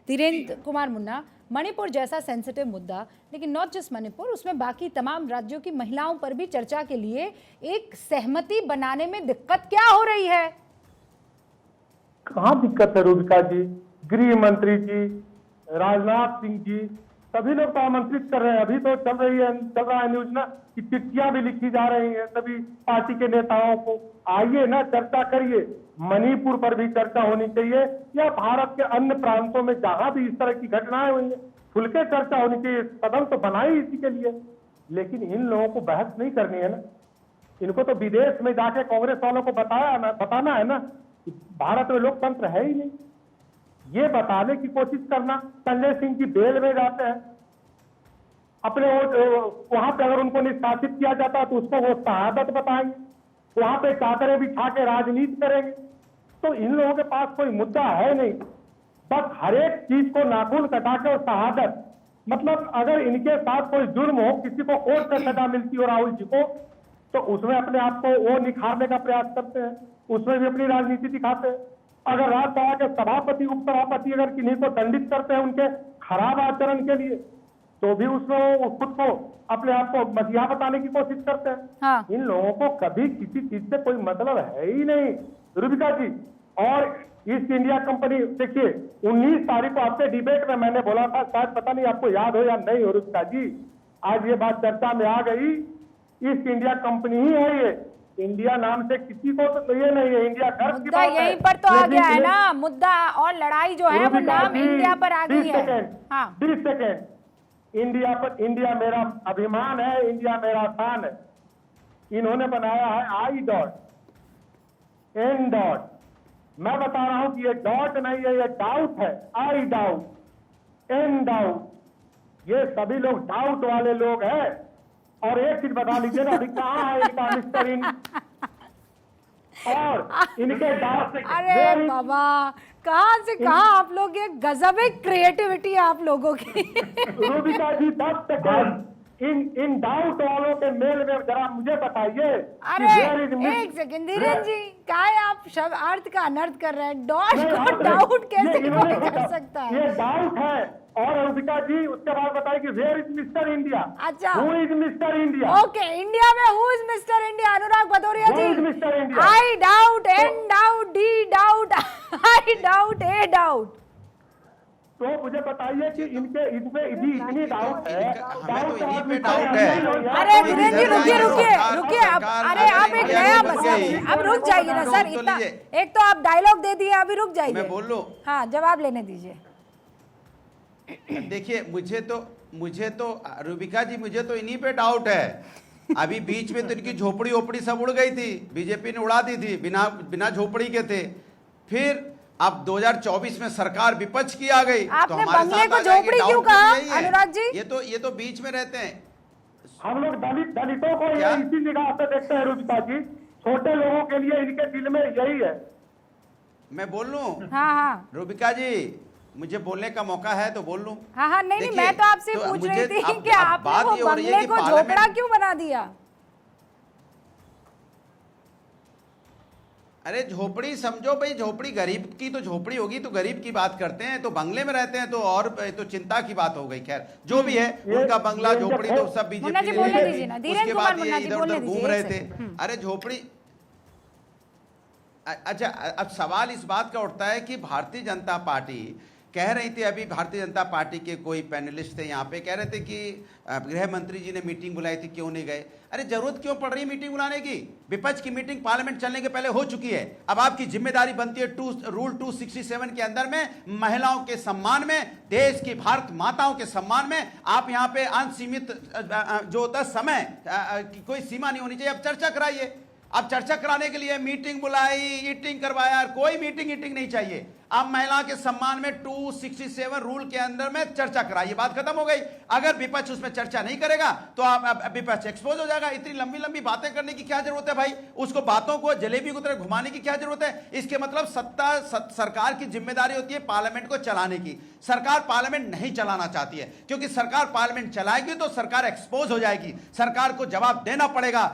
धीरेन्द्र कुमार मुन्ना, मणिपुर जैसा सेंसिटिव मुद्दा, लेकिन नॉट जस्ट मणिपुर, उसमें बाकी तमाम राज्यों की महिलाओं पर भी चर्चा के लिए एक सहमति बनाने में दिक्कत क्या हो रही है? कहाँ दिक्कत है रूबिका जी? गृह मंत्री जी, राजनाथ सिंह जी, सभी लोग तो आमंत्रित कर रहे हैं। अभी तो चल रहा है न्यूज ना कि चिट्ठियां भी लिखी जा रही हैं सभी पार्टी के नेताओं को। आइए ना, चर्चा करिए। मणिपुर पर भी चर्चा होनी चाहिए, या भारत के अन्य प्रांतों में जहां भी इस तरह की घटनाएं हुई हैं, खुल के चर्चा होनी चाहिए। सदन तो बनाई इसी के लिए, लेकिन इन लोगों को बहस नहीं करनी है ना। इनको तो विदेश में जाके कांग्रेस वालों को बताना है ना कि भारत में लोकतंत्र है ही नहीं। ये बताने की कोशिश करना, संजय सिंह की बेल में जाते हैं, अपने वहां पे अगर उनको निष्कासित किया जाता है तो उसको वो शहादत बताएंगे, वहां पे चादरें बिछा के राजनीति करेंगे। तो इन लोगों के पास कोई मुद्दा है नहीं, बस हर एक चीज को नाखून कटा के और शहादत। मतलब अगर इनके साथ कोई जुर्म हो, किसी को कोर्ट से सजा मिलती हो राहुल जी को, तो उसमें अपने आप को वो निखारने का प्रयास करते हैं, उसमें भी अपनी राजनीति दिखाते हैं। अगर राज्यसभा के सभापति उपसभापति अगर किन्हीं को दंडित करते हैं उनके खराब आचरण के लिए, तो भी उसमें वो खुद को अपने आप को मसीहा बताने की कोशिश करते हैं। हाँ। इन लोगों को कभी किसी चीज से कोई मतलब है ही नहीं रूबिका जी। और ईस्ट इंडिया कंपनी, देखिए 19 तारीख को आपके डिबेट में मैंने बोला था, शायद पता नहीं आपको याद हो या नहीं हो रूबिका जी, आज ये बात चर्चा में आ गई। ईस्ट इंडिया कंपनी ही है ये, इंडिया नाम से किसी को तो ये नहीं है। इंडिया गर्व की मुद्दा बात है, यहीं पर तो आ गया है ना, मुद्दा और लड़ाई जो है वो नाम इंडिया पर आ गई है। 20 सेकेंड। इंडिया मेरा अभिमान है, इंडिया मेरा शान है। इन्होंने बनाया है आई डॉट एन डॉट। मैं बता रहा हूं कि ये डॉट नहीं है, ये डाउट है। आई डाउट एन डाउट, ये सभी लोग डाउट वाले लोग हैं। और एक चीज बता लीजिए ना, अभी कहाँ है इनका मिस्टर इन और इनके डाउट। अरे बाबा, कहाँ से कहाँ आप लोग, ये गजब क्रिएटिविटी है आप लोगों की। रूबिका जी 10 सेकंड इन डाउट वालों के मेल में जरा मुझे बताइए। अरे एक सेकंड धीरेन्द्र जी, क्या है आप शब्द अर्थ का अनर्थ कर रहे हैं? डॉट को डाउट कैसे कोई कर सकता है? ये डाउट है। और रूबिका जी उसके बाद बताइए कि वेयर इज मिस्टर इंडिया? अच्छा, who is Mister India? Okay, India में who is Mister India? Anurag Bhadauria ji. Who is Mister India? I doubt, N doubt, D doubt, I doubt, A doubt. तो मुझे बताइए कि इनमें इतनी डाउट है। हमें तो इन्हीं पे डाउट है। अरे धीरेन्द्र जी रुकिए अब, अरे आप एक नया मसला, अब रुक जाइए ना सर। इतना एक तो आप डायलॉग दे दिए, अभी रुक जाइए। मैं बोल लूं? हाँ, जवाब लेने दीजिए। देखिए मुझे तो रूबिका जी, मुझे तो इन्हीं पे डाउट है। अभी बीच में तो इनकी झोपड़ी ओपड़ी सब उड़ गई थी, बीजेपी ने उड़ा दी थी, बिना झोपड़ी के थे। फिर अब 2024 में सरकार विपक्ष की आ गई, आपने तो हमारे बंगले को साथ आ जाएगी। झोपड़ी क्यों डाउट कहा यही है। अनुराग जी? ये तो बीच में रहते हैं। हम लोग दलितों को ये इसी निगाह से देखते हैं रूबिका जी। छोटे लोगों के लिए इनके दिल में यही है। मैं बोल लूं? हाँ रूबिका जी, मुझे बोलने का मौका है तो बोल लूं? हाँ, नहीं, मैं तो आपसे पूछ रही थी कि आपने वो बंगले को झोपड़ा क्यों बना दिया? अरे झोपड़ी समझो भाई, झोपड़ी गरीब की तो झोपड़ी होगी तो गरीब की बात करते हैं, तो बंगले में रहते हैं तो और तो चिंता की बात हो गई। खैर जो भी है, उनका बंगला झोपड़ी तो सब बीजेपी ने ले ली। उसके बाद ये इधर उधर घूम रहे थे। अरे झोपड़ी, अच्छा अब सवाल इस बात का उठता है कि भारतीय जनता पार्टी कह रही थी, अभी भारतीय जनता पार्टी के कोई पैनलिस्ट थे यहाँ पे, कह रहे थे कि गृह मंत्री जी ने मीटिंग बुलाई थी, क्यों नहीं गए? अरे जरूरत क्यों पड़ रही मीटिंग बुलाने की? विपक्ष की मीटिंग पार्लियामेंट चलने के पहले हो चुकी है। अब आपकी जिम्मेदारी बनती है रूल 267 के अंदर में महिलाओं के सम्मान में, देश की भारत माताओं के सम्मान में आप यहाँ पे अनसीमित जो होता है समय की कोई सीमा नहीं होनी चाहिए। अब चर्चा कराइए। अब चर्चा कराने के लिए मीटिंग बुलाई, ईटिंग करवाया, कोई मीटिंग ईटिंग नहीं चाहिए। अब महिला के सम्मान में 267 रूल के अंदर में चर्चा कराइए, बात खत्म हो गई। अगर विपक्ष उसमें चर्चा नहीं करेगा तो आप विपक्ष एक्सपोज हो जाएगा। इतनी लंबी लंबी बातें करने की क्या जरूरत है भाई? उसको बातों को जलेबी की तरह घुमाने की क्या जरूरत है? इसके मतलब सरकार की जिम्मेदारी होती है पार्लियामेंट को चलाने की। सरकार पार्लियामेंट नहीं चलाना चाहती है, क्योंकि सरकार पार्लियामेंट चलाएगी तो सरकार एक्सपोज हो जाएगी, सरकार को जवाब देना पड़ेगा।